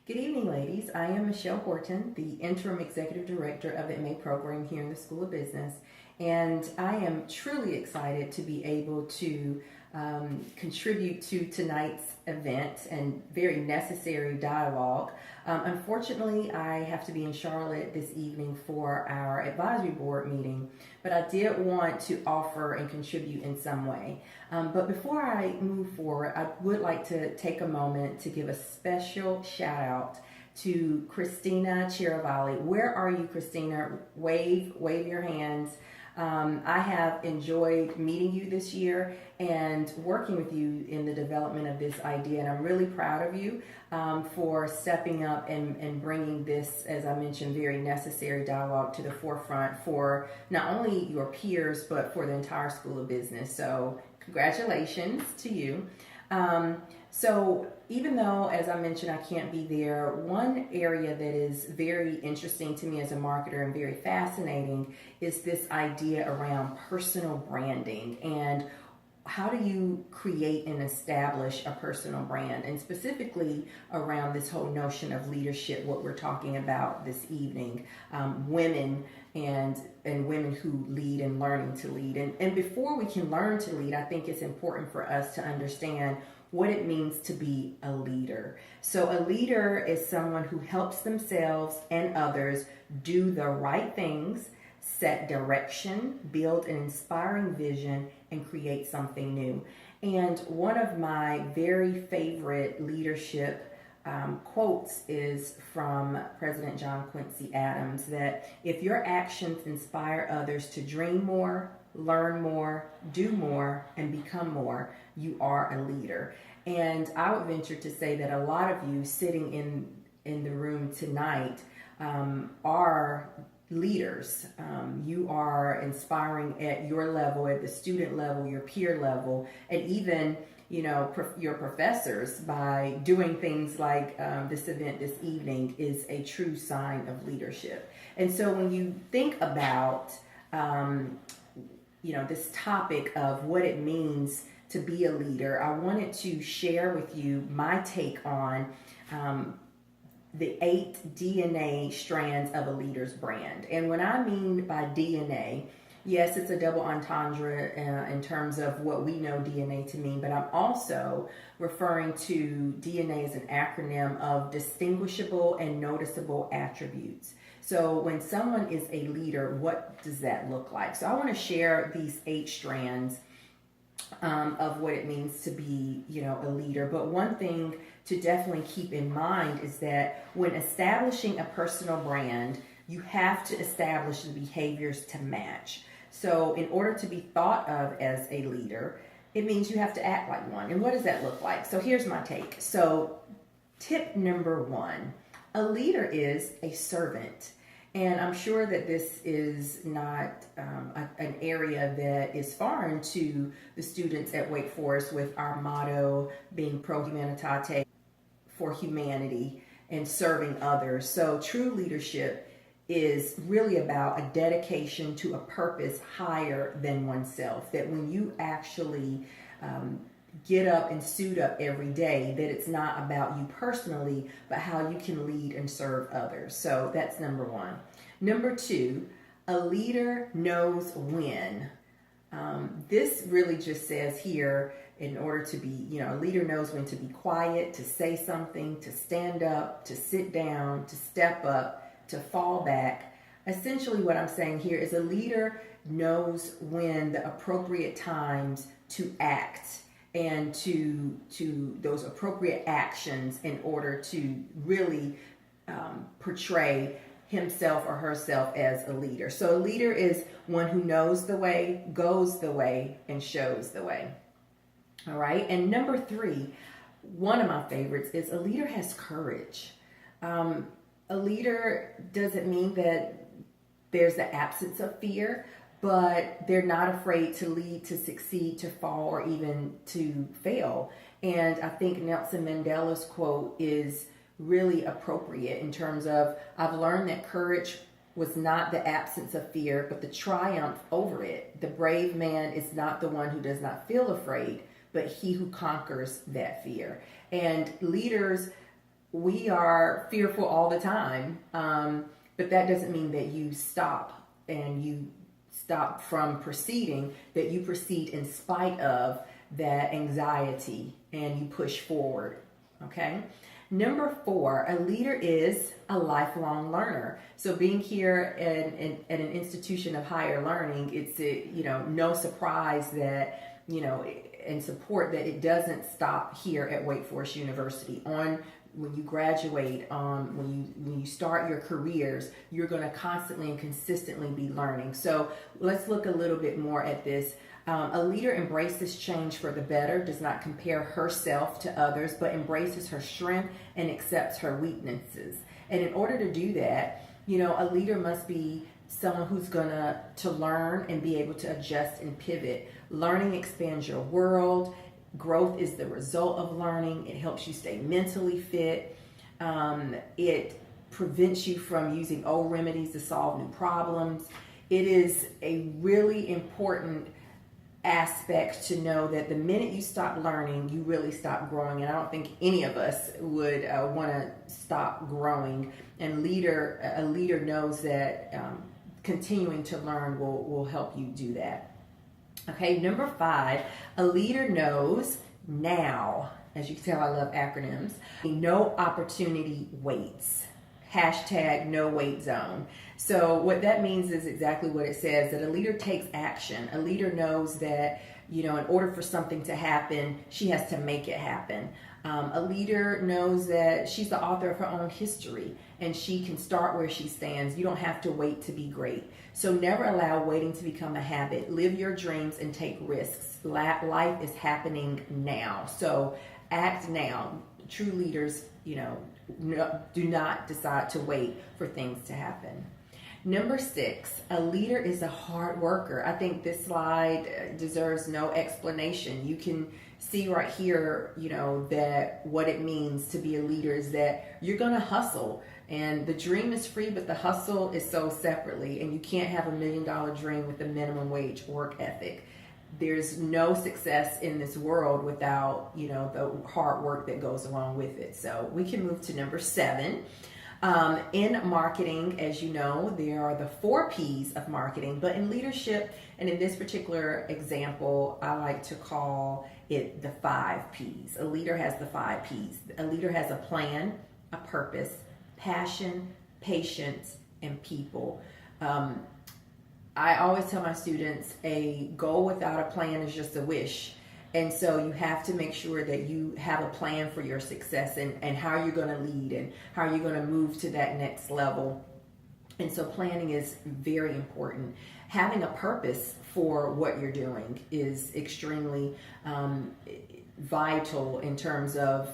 Good evening, ladies. I am Michelle Horton, the Interim Executive Director of the MA program here in the School of Business, and I am truly excited to be able to contribute to tonight's event and very necessary dialogue. Unfortunately, I have to be in Charlotte this evening for our advisory board meeting, but I did want to offer and contribute in some way. But before I move forward, I would like to take a moment to give a special shout out to Christina Chiravalli. Where are you, Christina? Wave your hands. I have enjoyed meeting you this year and working with you in the development of this idea, and I'm really proud of you for stepping up and bringing this, as I mentioned, very necessary dialogue to the forefront for not only your peers but for the entire School of Business. So congratulations to you. So even though, as I mentioned, I can't be there, one area that is very interesting to me as a marketer and very fascinating is this idea around personal branding and how do you create and establish a personal brand, and specifically around this whole notion of leadership, what we're talking about this evening, women and women who lead and learning to lead. And before we can learn to lead, I think it's important for us to understand what it means to be a leader. So a leader is someone who helps themselves and others do the right things, set direction, build an inspiring vision, and create something new. And one of my very favorite leadership quotes is from President John Quincy Adams, that if your actions inspire others to dream more, learn more, do more, and become more, you are a leader. And I would venture to say that a lot of you sitting in the room tonight are leaders. You are inspiring at your level, at the student level, your peer level, and even your professors by doing things like this event this evening is a true sign of leadership. And so when you think about this topic of what it means to be a leader, I wanted to share with you my take on the 8 DNA strands of a leader's brand. And what I mean by DNA, yes, it's a double entendre in terms of what we know DNA to mean, but I'm also referring to DNA as an acronym of distinguishable and noticeable attributes. So when someone is a leader, what does that look like? So I want to share these 8 strands of what it means to be, a leader. But one thing to definitely keep in mind is that when establishing a personal brand, you have to establish the behaviors to match. So in order to be thought of as a leader, it means you have to act like one. And what does that look like? So here's my take. So tip number 1, a leader is a servant. And I'm sure that this is not an area that is foreign to the students at Wake Forest, with our motto being Pro Humanitate, for humanity and serving others. So true leadership is really about a dedication to a purpose higher than oneself. That when you actually get up and suit up every day, that it's not about you personally, but how you can lead and serve others. So that's number 1. Number 2, a leader knows when. This really just says here, in order to be, a leader knows when to be quiet, to say something, to stand up, to sit down, to step up, to fall back. Essentially what I'm saying here is a leader knows when the appropriate times to act and to those appropriate actions in order to really portray himself or herself as a leader. So a leader is one who knows the way, goes the way, and shows the way. All right. And number 3, one of my favorites, is a leader has courage. A leader doesn't mean that there's the absence of fear, but they're not afraid to lead, to succeed, to fall, or even to fail. And I think Nelson Mandela's quote is really appropriate in terms of, I've learned that courage was not the absence of fear, but the triumph over it. The brave man is not the one who does not feel afraid, but he who conquers that fear. And leaders we are fearful all the time, but that doesn't mean that you stop and you stop from proceeding, that you proceed in spite of that anxiety and you push forward. Okay. Number 4, a leader is a lifelong learner. So being here at an institution of higher learning, it's no surprise that, and support that it doesn't stop here at Wake Forest University. When you graduate, when you start your careers, you're going to constantly and consistently be learning. So let's look a little bit more at this. A leader embraces change for the better, does not compare herself to others, but embraces her strength and accepts her weaknesses. And in order to do that, a leader must be someone who's going to learn and be able to adjust and pivot. Learning expands your world. Growth is the result of learning. It helps you stay mentally fit. It prevents you from using old remedies to solve new problems. It is a really important aspect to know that the minute you stop learning, you really stop growing. And I don't think any of us would want to stop growing. And a leader knows that continuing to learn will help you do that. Okay, number 5, a leader knows now. As you can tell, I love acronyms. No opportunity waits. Hashtag no wait zone. So what that means is exactly what it says, that a leader takes action. A leader knows that, in order for something to happen, she has to make it happen. A leader knows that she's the author of her own history and she can start where she stands. You don't have to wait to be great. So never allow waiting to become a habit. Live your dreams and take risks. Life is happening now. So act now. True leaders, do not decide to wait for things to happen. Number 6, a leader is a hard worker. I think this slide deserves no explanation. You can see right here, that what it means to be a leader is that you're going to hustle. And the dream is free, but the hustle is sold separately. And you can't have $1 million dream with a minimum wage work ethic. There's no success in this world without, the hard work that goes along with it. So we can move to number 7. In marketing, as you know, there are the 4 P's of marketing, but in leadership, and in this particular example, I like to call it the 5 P's. A leader has the 5 P's. A leader has a plan, a purpose, passion, patience, and people. I always tell my students a goal without a plan is just a wish. And so you have to make sure that you have a plan for your success and how you're going to lead and how you're going to move to that next level. And so planning is very important. Having a purpose for what you're doing is extremely vital in terms of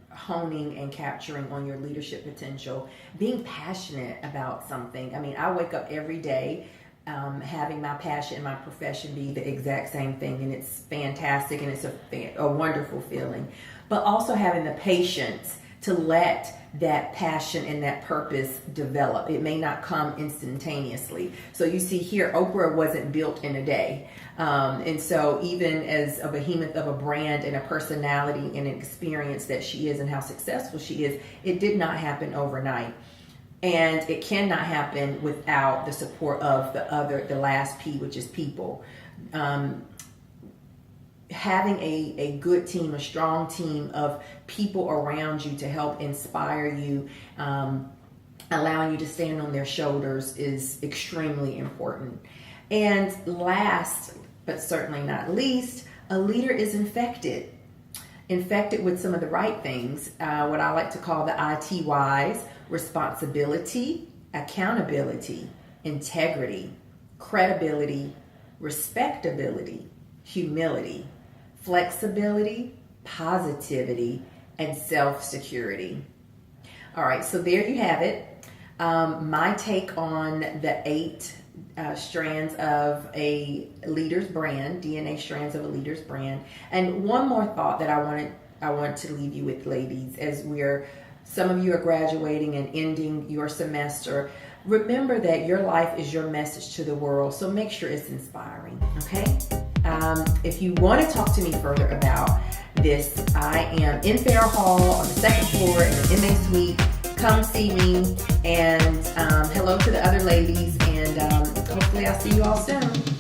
honing and capturing on your leadership potential. Being passionate about something. I mean, I wake up every day having my passion in my profession be the exact same thing, and it's fantastic and it's a wonderful feeling. But also having the patience to let that passion and that purpose develop. It may not come instantaneously. So you see here, Oprah wasn't built in a day. And so even as a behemoth of a brand and a personality and an experience that she is and how successful she is, it did not happen overnight. And it cannot happen without the support of the last P, which is people. Having a good team, a strong team of people around you to help inspire you, allowing you to stand on their shoulders is extremely important. And last, but certainly not least, a leader is infected with some of the right things, what I like to call the ITYs: responsibility, accountability, integrity, credibility, respectability, humility, flexibility, positivity, and self-security. All right, so there you have it. My take on the 8 strands of a leader's brand, DNA strands of a leader's brand. And one more thought that I want to leave you with, ladies, as some of you are graduating and ending your semester. Remember that your life is your message to the world, so make sure it's inspiring, okay? If you want to talk to me further about this, I am in Fair Hall on the second floor in the MA suite. Come see me, and hello to the other ladies, and hopefully I'll see you all soon.